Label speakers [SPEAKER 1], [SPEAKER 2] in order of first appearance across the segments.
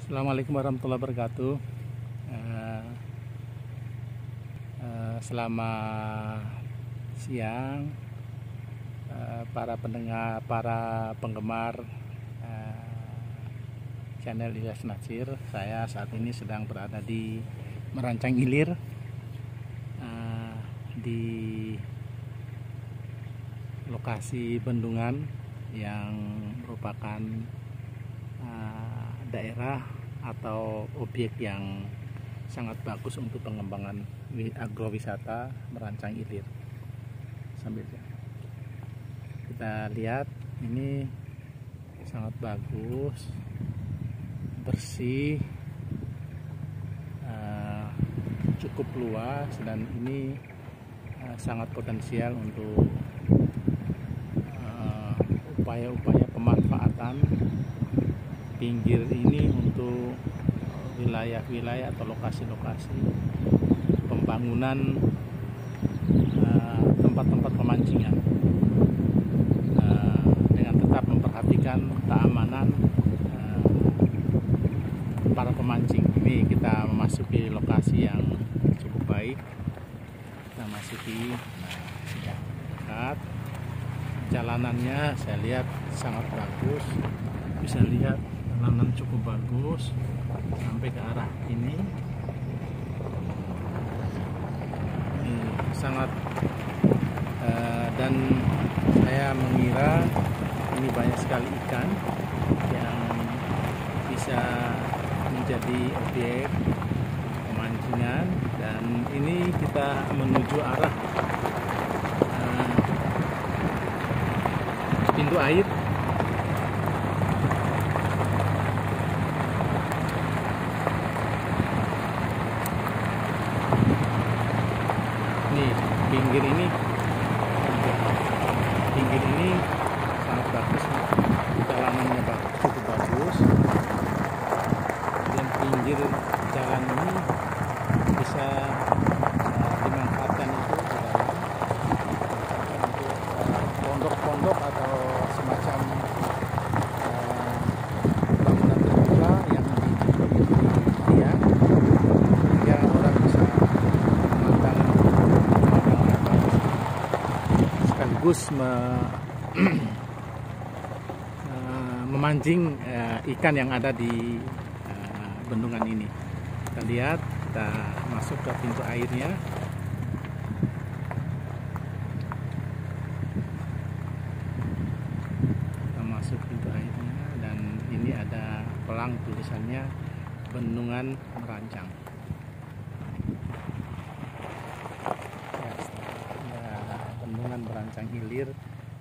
[SPEAKER 1] Assalamualaikum warahmatullahi wabarakatuh. Selamat siang, para pendengar, para penggemar channel Ilyas Natsir. Saya saat ini sedang berada di Merancang Ilir, di lokasi bendungan yang merupakan daerah atau objek yang sangat bagus untuk pengembangan agrowisata Merancang Ilir. Sambil kita lihat, ini sangat bagus, bersih, cukup luas, dan ini sangat potensial untuk upaya-upaya pemanfaatan pinggir ini untuk wilayah-wilayah atau lokasi-lokasi pembangunan tempat-tempat pemancingan, dengan tetap memperhatikan keamanan para pemancing. Ini kita memasuki lokasi yang cukup baik. Kita masuki, sudah dekat. Jalanannya saya lihat sangat bagus, bisa lihat jalanan cukup bagus sampai ke arah ini. Sangat dan saya mengira ini banyak sekali ikan yang bisa menjadi objek pemancingan, dan ini kita menuju arah pintu air. Nih, pinggir ini sangat bagus, jalanannya cukup bagus, dan pinggir jalan ini bisa dimanfaatkan itu untuk pondok-pondok atau semacam bangunan terbuka yang ya, sehingga orang bisa memandang sekaligus memancing ikan yang ada di bendungan ini. Kita lihat, kita masuk ke pintu airnya. Kita masuk pintu airnya, dan ini ada pelang tulisannya Bendungan Merancang. Bendungan Merancang Ilir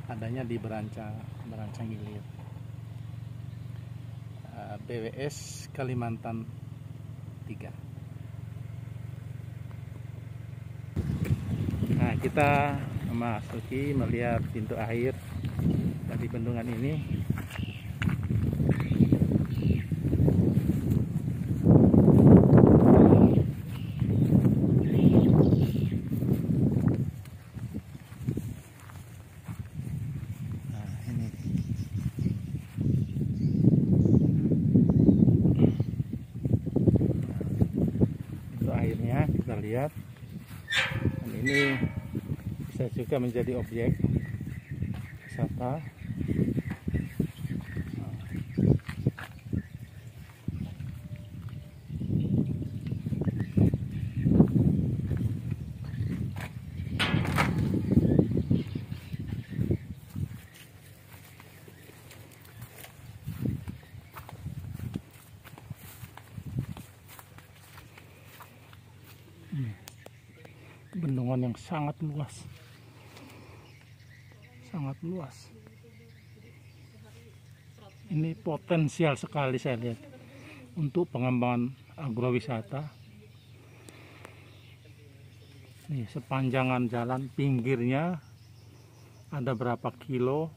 [SPEAKER 1] adanya di Merancang Ilir, BWS Kalimantan 3. Nah, kita memasuki, melihat pintu air dari bendungan ini. Airnya kita lihat, dan ini bisa juga menjadi objek wisata. Bendungan yang sangat luas, ini potensial sekali saya lihat untuk pengembangan agrowisata. Nih, sepanjangan jalan, pinggirnya ada berapa kilo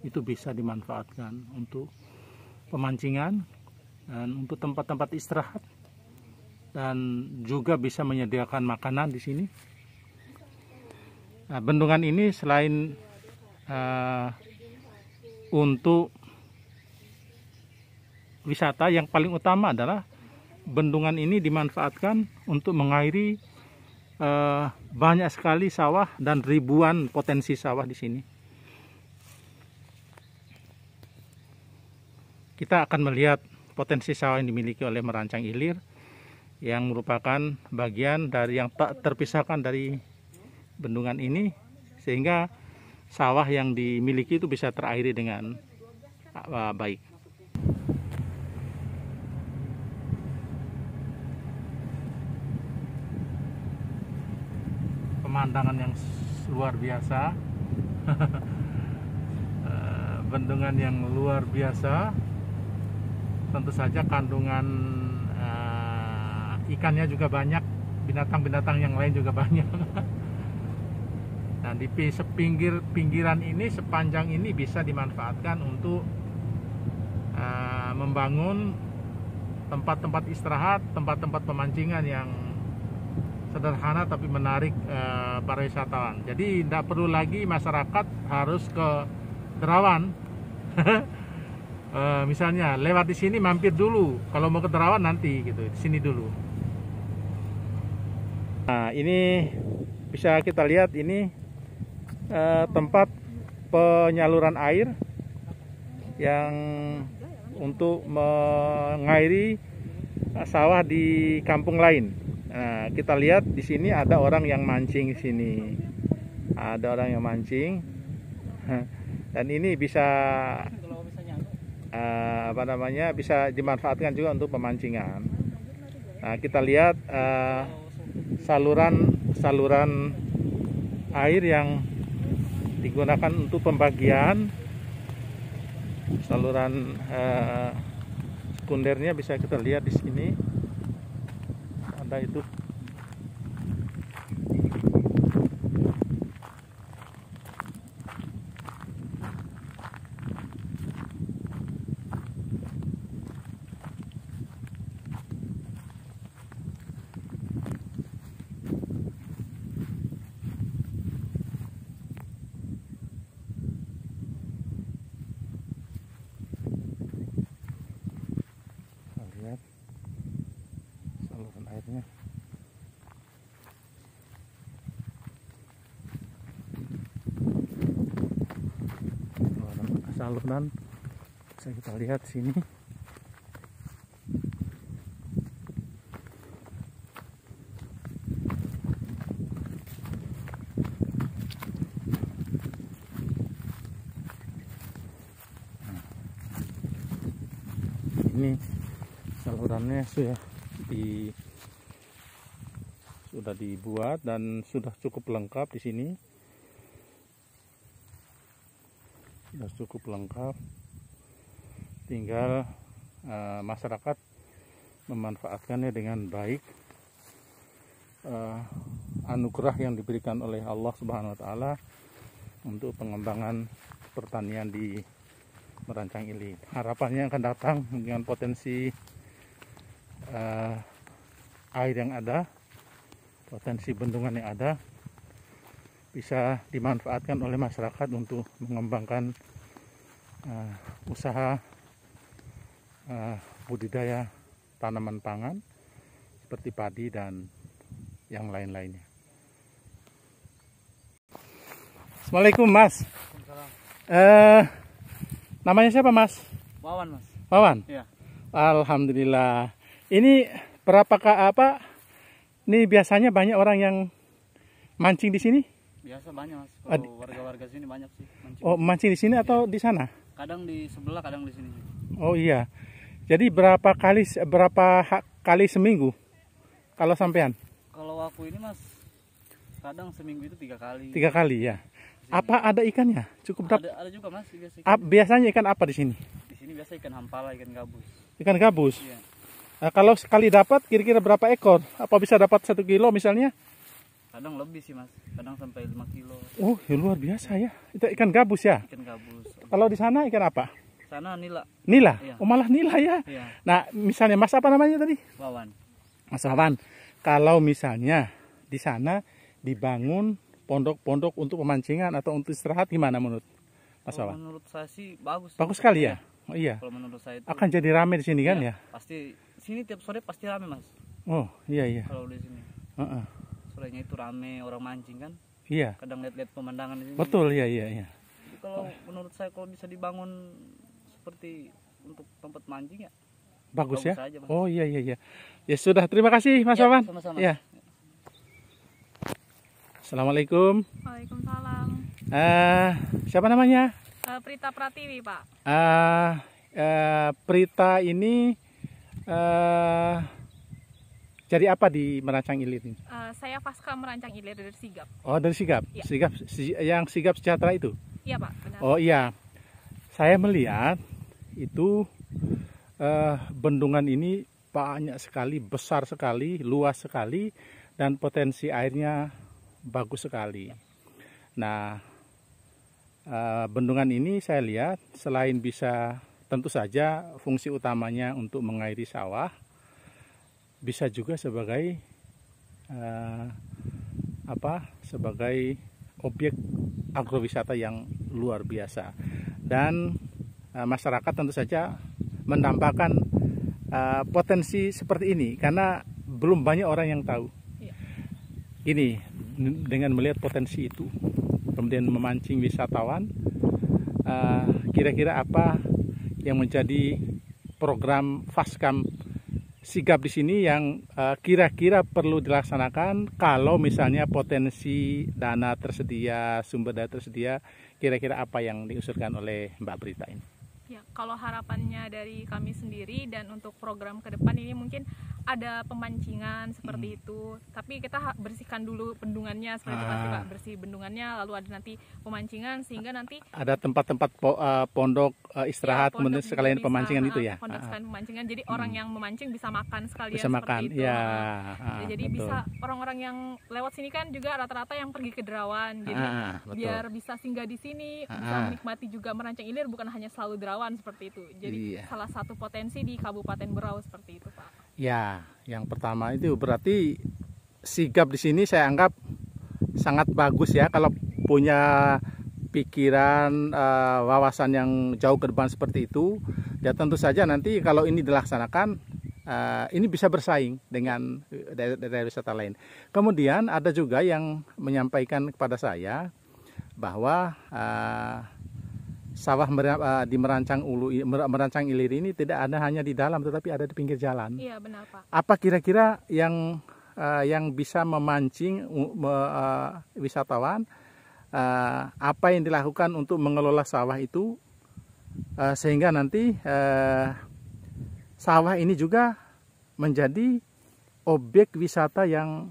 [SPEAKER 1] itu bisa dimanfaatkan untuk pemancingan dan untuk tempat-tempat istirahat, dan juga bisa menyediakan makanan di sini. Nah, bendungan ini selain untuk wisata yang paling utama adalah bendungan ini dimanfaatkan untuk mengairi banyak sekali sawah dan ribuan potensi sawah di sini. Kita akan melihat potensi sawah yang dimiliki oleh Merancang Ilir yang merupakan bagian dari yang tak terpisahkan dari bendungan ini, sehingga sawah yang dimiliki itu bisa terairi dengan baik. Pemandangan yang luar biasa, bendungan yang luar biasa. Tentu saja kandungan ikannya juga banyak, binatang-binatang yang lain juga banyak. Nah, di pinggiran ini, sepanjang ini bisa dimanfaatkan untuk membangun tempat-tempat istirahat, tempat-tempat pemancingan yang sederhana tapi menarik para wisatawan. Jadi tidak perlu lagi masyarakat harus ke Derawan. Misalnya lewat di sini mampir dulu, kalau mau ke Derawan nanti gitu, di sini dulu. Nah, ini bisa kita lihat ini tempat penyaluran air yang untuk mengairi sawah di kampung lain. Nah, kita lihat di sini ada orang yang mancing di sini. Ada orang yang mancing. Dan ini bisa bisa dimanfaatkan juga untuk pemancingan. Nah, kita lihat saluran air yang digunakan untuk pembagian. Saluran sekundernya bisa kita lihat di sini. Ada itu. Lihat saluran airnya. Saluran bisa kita lihat sini. Ini salurannya sudah dibuat dan sudah cukup lengkap di sini. Sudah cukup lengkap. Tinggal masyarakat memanfaatkannya dengan baik. Anugerah yang diberikan oleh Allah Subhanahu wa taala untuk pengembangan pertanian di Merancang Ilir. Harapannya akan datang dengan potensi air yang ada, potensi bendungan yang ada, bisa dimanfaatkan oleh masyarakat untuk mengembangkan usaha budidaya tanaman pangan seperti padi dan yang lain-lainnya. Assalamualaikum, Mas. Namanya siapa, Mas?
[SPEAKER 2] Wawan, Mas.
[SPEAKER 1] Wawan?
[SPEAKER 2] Iya.
[SPEAKER 1] Alhamdulillah. Ini ini biasanya banyak orang yang mancing di sini?
[SPEAKER 2] Biasa banyak, Mas. Kalau warga-warga sini banyak sih mancing.
[SPEAKER 1] Oh, mancing di sini atau di sana?
[SPEAKER 2] Kadang di sebelah, kadang di sini.
[SPEAKER 1] Oh iya. Jadi berapa kali seminggu kalau sampean?
[SPEAKER 2] Kalau aku ini, Mas, kadang seminggu itu 3 kali.
[SPEAKER 1] 3 kali ya. Apa ada ikannya? Cukup dapat?
[SPEAKER 2] Ada juga, Mas.
[SPEAKER 1] Biasanya ikan apa di sini?
[SPEAKER 2] Di sini biasa ikan hampala, ikan gabus.
[SPEAKER 1] Ikan gabus.
[SPEAKER 2] Iya.
[SPEAKER 1] Nah, kalau sekali dapat kira-kira berapa ekor? Apa bisa dapat 1 kilo misalnya?
[SPEAKER 2] Kadang lebih sih, Mas. Kadang sampai 5 kilo.
[SPEAKER 1] Oh, ya luar biasa ya. Itu ikan gabus ya?
[SPEAKER 2] Ikan gabus.
[SPEAKER 1] Kalau di sana ikan apa?
[SPEAKER 2] Sana nila.
[SPEAKER 1] Nila?
[SPEAKER 2] Iya.
[SPEAKER 1] Oh, malah nila ya?
[SPEAKER 2] Iya.
[SPEAKER 1] Nah, misalnya Mas apa namanya tadi?
[SPEAKER 2] Wawan.
[SPEAKER 1] Mas Wawan, kalau misalnya di sana dibangun pondok-pondok untuk pemancingan atau untuk istirahat, gimana menurut Mas Wawan?
[SPEAKER 2] Menurut saya sih bagus.
[SPEAKER 1] Bagus sekali ya? Oh iya.
[SPEAKER 2] Kalau menurut saya itu
[SPEAKER 1] Akan jadi rame di sini kan ya?
[SPEAKER 2] pasti sini tiap sore pasti rame Mas.
[SPEAKER 1] Oh iya iya.
[SPEAKER 2] Kalau di sini sorenya itu rame orang mancing kan.
[SPEAKER 1] Iya.
[SPEAKER 2] Kadang lihat-lihat pemandangan di sini.
[SPEAKER 1] Betul iya iya iya.
[SPEAKER 2] Jadi kalau menurut saya kalau bisa dibangun seperti untuk tempat mancing ya
[SPEAKER 1] Bagus ya.
[SPEAKER 2] aja, Mas.
[SPEAKER 1] Oh iya iya iya. Ya sudah, terima kasih Mas
[SPEAKER 2] Ya,
[SPEAKER 1] Wawan.
[SPEAKER 2] sama-sama.
[SPEAKER 1] Ya. Assalamualaikum.
[SPEAKER 3] Waalaikumsalam.
[SPEAKER 1] Siapa namanya?
[SPEAKER 3] Prita Pratiwi, Pak.
[SPEAKER 1] Prita ini jadi apa di Merancang Ilir ini?
[SPEAKER 3] Saya pasca merancang ilir dari Sigap.
[SPEAKER 1] Oh dari Sigap.
[SPEAKER 3] Iya.
[SPEAKER 1] Yang Sigap Sejahtera itu.
[SPEAKER 3] Iya, Pak, benar.
[SPEAKER 1] Oh iya. Saya melihat itu bendungan ini banyak sekali, besar sekali, luas sekali, dan potensi airnya bagus sekali. Nah, bendungan ini saya lihat selain bisa, tentu saja fungsi utamanya untuk mengairi sawah, bisa juga sebagai sebagai objek agrowisata yang luar biasa. Dan masyarakat tentu saja mendambakan potensi seperti ini karena belum banyak orang yang tahu.
[SPEAKER 3] Iya.
[SPEAKER 1] Ini dengan melihat potensi itu, kemudian memancing wisatawan, kira-kira apa yang menjadi program Faskam Sigap di sini yang kira-kira perlu dilaksanakan kalau misalnya potensi dana tersedia, sumber daya tersedia, kira-kira apa yang diusulkan oleh Mbak Prita ini?
[SPEAKER 3] Ya, kalau harapannya dari kami sendiri dan untuk program ke depan ini mungkin ada pemancingan seperti itu. Tapi kita bersihkan dulu bendungannya seperti itu kan, Pak. Bersih bendungannya, lalu ada nanti pemancingan sehingga nanti
[SPEAKER 1] ada tempat-tempat pondok istirahat,
[SPEAKER 3] ya,
[SPEAKER 1] kemudian sekalian
[SPEAKER 3] bisa,
[SPEAKER 1] pemancingan itu ya.
[SPEAKER 3] Pondok sekalian pemancingan. Jadi orang yang memancing bisa makan sekalian
[SPEAKER 1] Bisa makan.
[SPEAKER 3] seperti itu.
[SPEAKER 1] Ya,
[SPEAKER 3] Jadi
[SPEAKER 1] betul.
[SPEAKER 3] bisa orang-orang yang lewat sini kan juga rata-rata yang pergi ke Derawan. Jadi
[SPEAKER 1] Betul.
[SPEAKER 3] biar bisa singgah di sini, bisa menikmati juga merancang ilir, bukan hanya selalu Derawan seperti itu. Jadi
[SPEAKER 1] Iya.
[SPEAKER 3] salah satu potensi di Kabupaten Berau seperti itu, Pak.
[SPEAKER 1] Ya, yang pertama itu berarti Sigap di sini saya anggap sangat bagus ya kalau punya pikiran, wawasan yang jauh ke depan seperti itu. Ya tentu saja nanti kalau ini dilaksanakan, ini bisa bersaing dengan daerah wisata lain. Kemudian ada juga yang menyampaikan kepada saya bahwa sawah di Merancang Ilir ini tidak ada hanya di dalam, tetapi ada di pinggir jalan.
[SPEAKER 3] Iya, benar, Pak.
[SPEAKER 1] Apa kira-kira yang bisa memancing wisatawan? Apa yang dilakukan untuk mengelola sawah itu sehingga nanti sawah ini juga menjadi objek wisata yang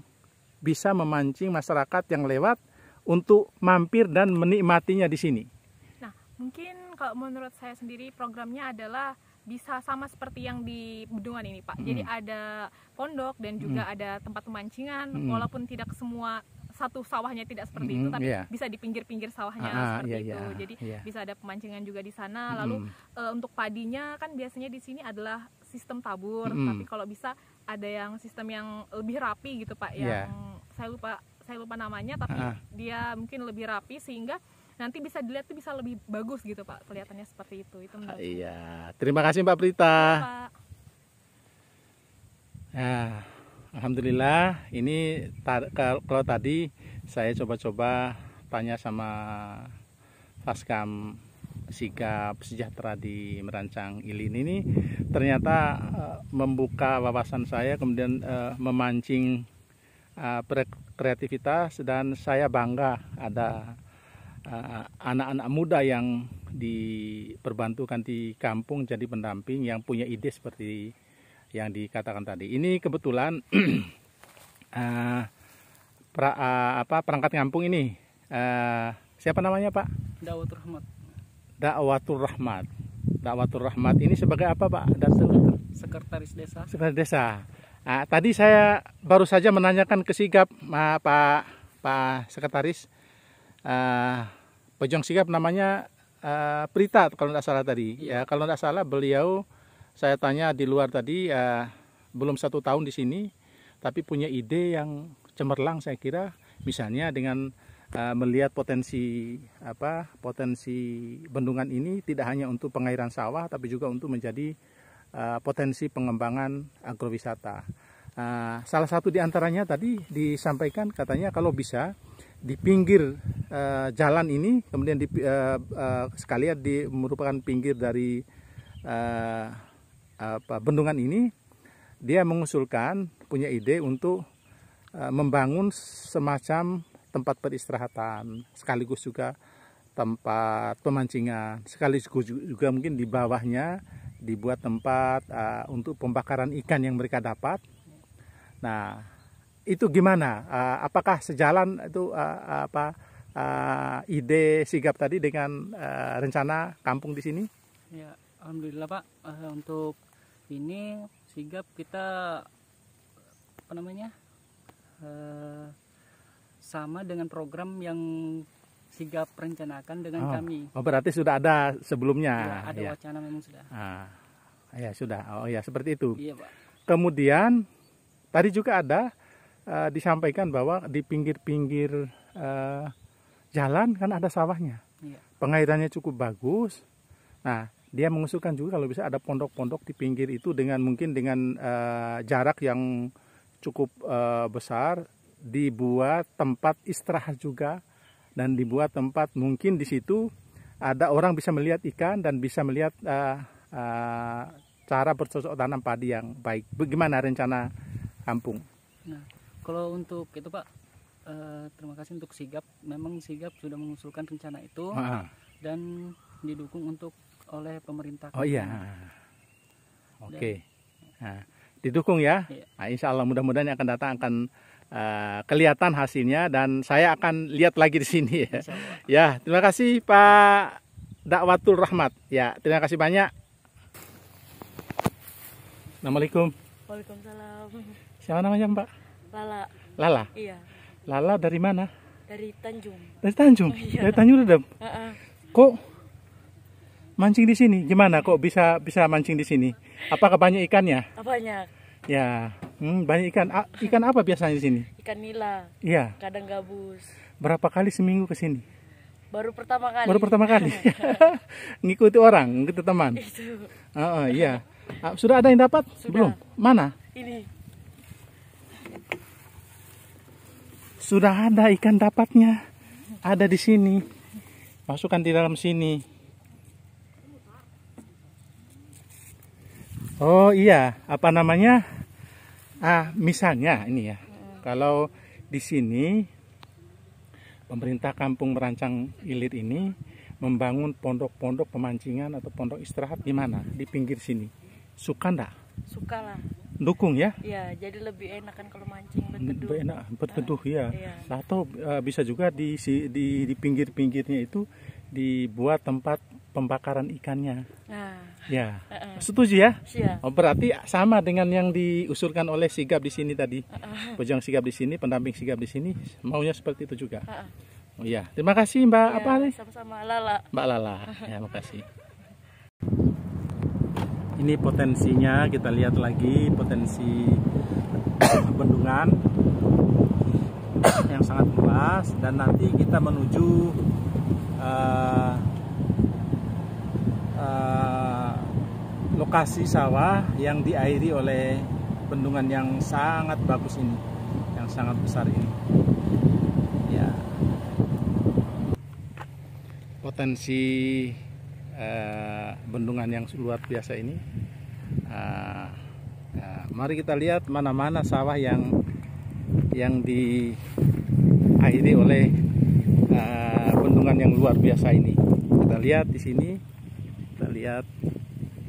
[SPEAKER 1] bisa memancing masyarakat yang lewat untuk mampir dan menikmatinya di sini.
[SPEAKER 3] Mungkin kalau menurut saya sendiri programnya adalah bisa sama seperti yang di bendungan ini, Pak. Jadi ada pondok dan juga ada tempat pemancingan, walaupun tidak semua satu sawahnya tidak seperti itu, tapi bisa di pinggir-pinggir sawahnya seperti itu. Jadi bisa ada pemancingan juga di sana. Lalu untuk padinya kan biasanya di sini adalah sistem tabur, tapi kalau bisa ada yang sistem yang lebih rapi gitu, Pak. Yang saya lupa namanya, tapi dia mungkin lebih rapi sehingga nanti bisa dilihat tuh bisa lebih bagus gitu, Pak, kelihatannya seperti itu. Itu menurut saya.
[SPEAKER 1] Iya, terima kasih Mbak Prita.
[SPEAKER 3] Ya, Pak.
[SPEAKER 1] Nah, alhamdulillah ini kalau tadi saya coba-coba tanya sama Faskam Sigap Sejahtera di Merancang Ilir ini, ternyata membuka wawasan saya, kemudian memancing kreativitas, dan saya bangga ada anak-anak muda yang diperbantukan di kampung jadi pendamping yang punya ide seperti yang dikatakan tadi. Ini kebetulan perangkat kampung ini siapa namanya, Pak?
[SPEAKER 2] Dakwatul Rahmat.
[SPEAKER 1] Dakwatul Rahmat. Dakwatul Rahmat ini sebagai apa, Pak?
[SPEAKER 2] Sekretaris desa.
[SPEAKER 1] Sekretaris desa. Tadi saya baru saja menanyakan ke Sigap, Pak Sekretaris. Pejuang Sigap namanya Prita kalau tidak salah tadi. Ya, kalau tidak salah beliau, saya tanya di luar tadi, belum 1 tahun di sini, tapi punya ide yang cemerlang saya kira. Misalnya dengan melihat potensi potensi bendungan ini tidak hanya untuk pengairan sawah, tapi juga untuk menjadi potensi pengembangan agrowisata. Salah satu di antaranya tadi disampaikan katanya kalau bisa di pinggir jalan ini, kemudian sekalian merupakan pinggir dari bendungan ini, dia mengusulkan punya ide untuk membangun semacam tempat peristirahatan, sekaligus juga tempat pemancingan, sekaligus juga mungkin di bawahnya dibuat tempat untuk pembakaran ikan yang mereka dapat. Nah, itu gimana? Apakah sejalan itu ide sigap tadi dengan rencana kampung di sini?
[SPEAKER 2] Ya, alhamdulillah Pak. Untuk ini sigap kita sama dengan program yang sigap rencanakan dengan kami.
[SPEAKER 1] Oh, berarti sudah ada sebelumnya.
[SPEAKER 2] Ya, ada wacana memang sudah.
[SPEAKER 1] Ya sudah. Oh ya, seperti itu.
[SPEAKER 2] Iya Pak.
[SPEAKER 1] Kemudian tadi juga ada disampaikan bahwa di pinggir-pinggir jalan kan ada sawahnya.
[SPEAKER 2] Iya.
[SPEAKER 1] Pengairannya cukup bagus. Nah, dia mengusulkan juga kalau bisa ada pondok-pondok di pinggir itu dengan mungkin dengan jarak yang cukup besar, dibuat tempat istirahat juga, dan dibuat tempat mungkin di situ ada orang bisa melihat ikan dan bisa melihat cara bercocok tanam padi yang baik. Bagaimana rencana kampung?
[SPEAKER 2] Nah, kalau untuk itu Pak, terima kasih untuk sigap. Memang sigap sudah mengusulkan rencana itu dan didukung oleh pemerintah.
[SPEAKER 1] Oh iya, oke. Nah, didukung ya.
[SPEAKER 2] Iya.
[SPEAKER 1] Nah, insya Allah mudah-mudahan yang akan datang akan kelihatan hasilnya dan saya akan lihat lagi di sini ya. Ya, terima kasih Pak Dakwatul Rahmat. Ya, terima kasih banyak. Assalamualaikum.
[SPEAKER 4] Waalaikumsalam.
[SPEAKER 1] Siapa namanya Mbak?
[SPEAKER 4] Lala.
[SPEAKER 1] Lala.
[SPEAKER 4] Iya.
[SPEAKER 1] Lala dari mana?
[SPEAKER 4] Dari Tanjung.
[SPEAKER 1] Dari Tanjung.
[SPEAKER 4] Iya.
[SPEAKER 1] Dari Tanjung Redep. Kok mancing di sini? Gimana kok bisa mancing di sini? Apakah banyak ikannya?
[SPEAKER 4] Banyak.
[SPEAKER 1] Ya, banyak ikan. Ikan apa biasanya di sini?
[SPEAKER 4] Ikan nila.
[SPEAKER 1] Iya.
[SPEAKER 4] Kadang gabus.
[SPEAKER 1] Berapa kali seminggu ke sini?
[SPEAKER 4] Baru pertama kali.
[SPEAKER 1] Baru pertama kali. Ngikuti orang, ngikuti teman.
[SPEAKER 4] Itu.
[SPEAKER 1] Iya. Sudah ada yang dapat?
[SPEAKER 4] Sudah.
[SPEAKER 1] Belum? Mana?
[SPEAKER 4] Ini.
[SPEAKER 1] Sudah ada ikan dapatnya. Ada di sini. Masukkan di dalam sini. Oh iya, apa namanya? Misalnya ini ya. Kalau di sini pemerintah Kampung Merancang Ilir ini membangun pondok-pondok pemancingan atau pondok istirahat di mana? Di pinggir sini. Suka enggak?
[SPEAKER 4] Suka lah.
[SPEAKER 1] Dukung ya?
[SPEAKER 4] Iya, jadi lebih enak kan kalau mancing berteduh.
[SPEAKER 1] Lebih enak berteduh ya.
[SPEAKER 4] Iya.
[SPEAKER 1] Atau bisa juga di pinggir-pinggirnya itu dibuat tempat pembakaran ikannya.
[SPEAKER 4] Nah.
[SPEAKER 1] Ya. Setuju ya?
[SPEAKER 4] Siap.
[SPEAKER 1] Oh, berarti sama dengan yang diusulkan oleh sigap di sini tadi. Pejuang sigap di sini, pendamping sigap di sini, maunya seperti itu juga. Oh iya, terima kasih Mbak.
[SPEAKER 4] Ya,
[SPEAKER 1] apa nih?
[SPEAKER 4] Sama-sama Lala.
[SPEAKER 1] Mbak Lala. Ya, makasih. Ini potensinya, kita lihat lagi potensi bendungan yang sangat luas, dan nanti kita menuju lokasi sawah yang diairi oleh bendungan yang sangat bagus ini, yang sangat besar ini. Ya, potensi bendungan yang luar biasa ini. Mari kita lihat mana-mana sawah yang diairi oleh bendungan yang luar biasa ini. Kita lihat di sini, kita lihat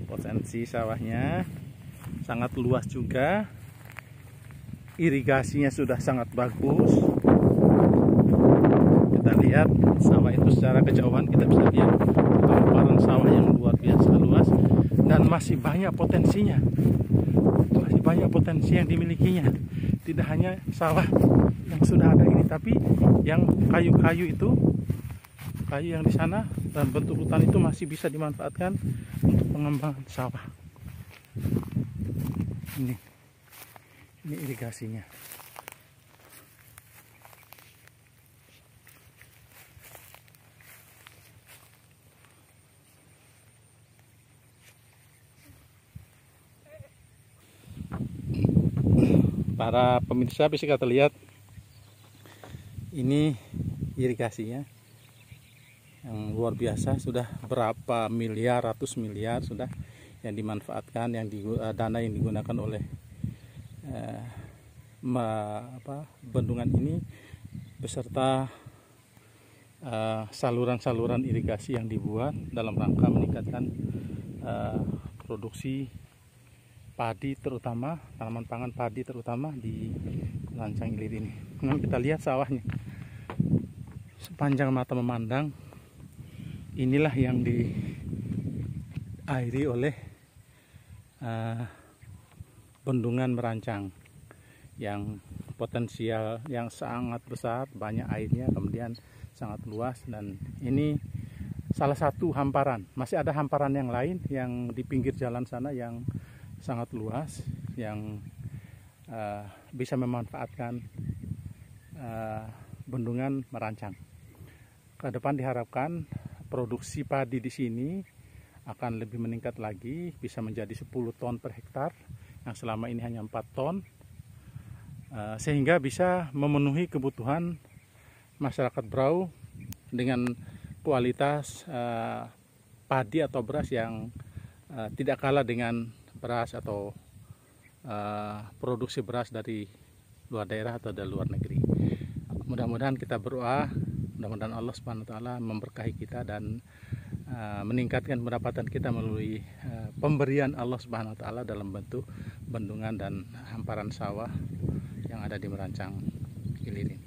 [SPEAKER 1] potensi sawahnya sangat luas juga, irigasinya sudah sangat bagus. Kita lihat sawah itu secara kejauhan, kita bisa lihat hamparan sawah yang luar biasa luas dan masih banyak potensinya, masih banyak potensi yang dimilikinya. Tidak hanya sawah yang sudah ada ini, tapi yang kayu-kayu itu, kayu yang di sana dan bentuk hutan itu masih bisa dimanfaatkan untuk pengembangan sawah. Ini irigasinya. para pemirsa bisa kita lihat ini irigasinya yang luar biasa, sudah berapa miliar, ratus miliar sudah yang dimanfaatkan, dana yang digunakan oleh bendungan ini beserta saluran-saluran irigasi yang dibuat dalam rangka meningkatkan produksi padi, terutama tanaman pangan padi, terutama di Lancang Ilir ini. Nah, kita lihat sawahnya sepanjang mata memandang. Inilah yang diairi oleh bendungan Merancang yang potensial yang sangat besar, banyak airnya, kemudian sangat luas. Dan ini salah satu hamparan. Masih ada hamparan yang lain yang di pinggir jalan sana yang sangat luas, yang bisa memanfaatkan bendungan Merancang. Ke depan diharapkan produksi padi di sini akan lebih meningkat lagi, bisa menjadi 10 ton per hektar, yang selama ini hanya 4 ton, sehingga bisa memenuhi kebutuhan masyarakat Berau dengan kualitas padi atau beras yang tidak kalah dengan beras atau produksi beras dari luar daerah atau dari luar negeri. Mudah-mudahan kita berdoa, mudah-mudahan Allah Subhanahu wa taala memberkahi kita dan meningkatkan pendapatan kita melalui pemberian Allah Subhanahu wa taala dalam bentuk bendungan dan hamparan sawah yang ada di Merancang Ilir ini.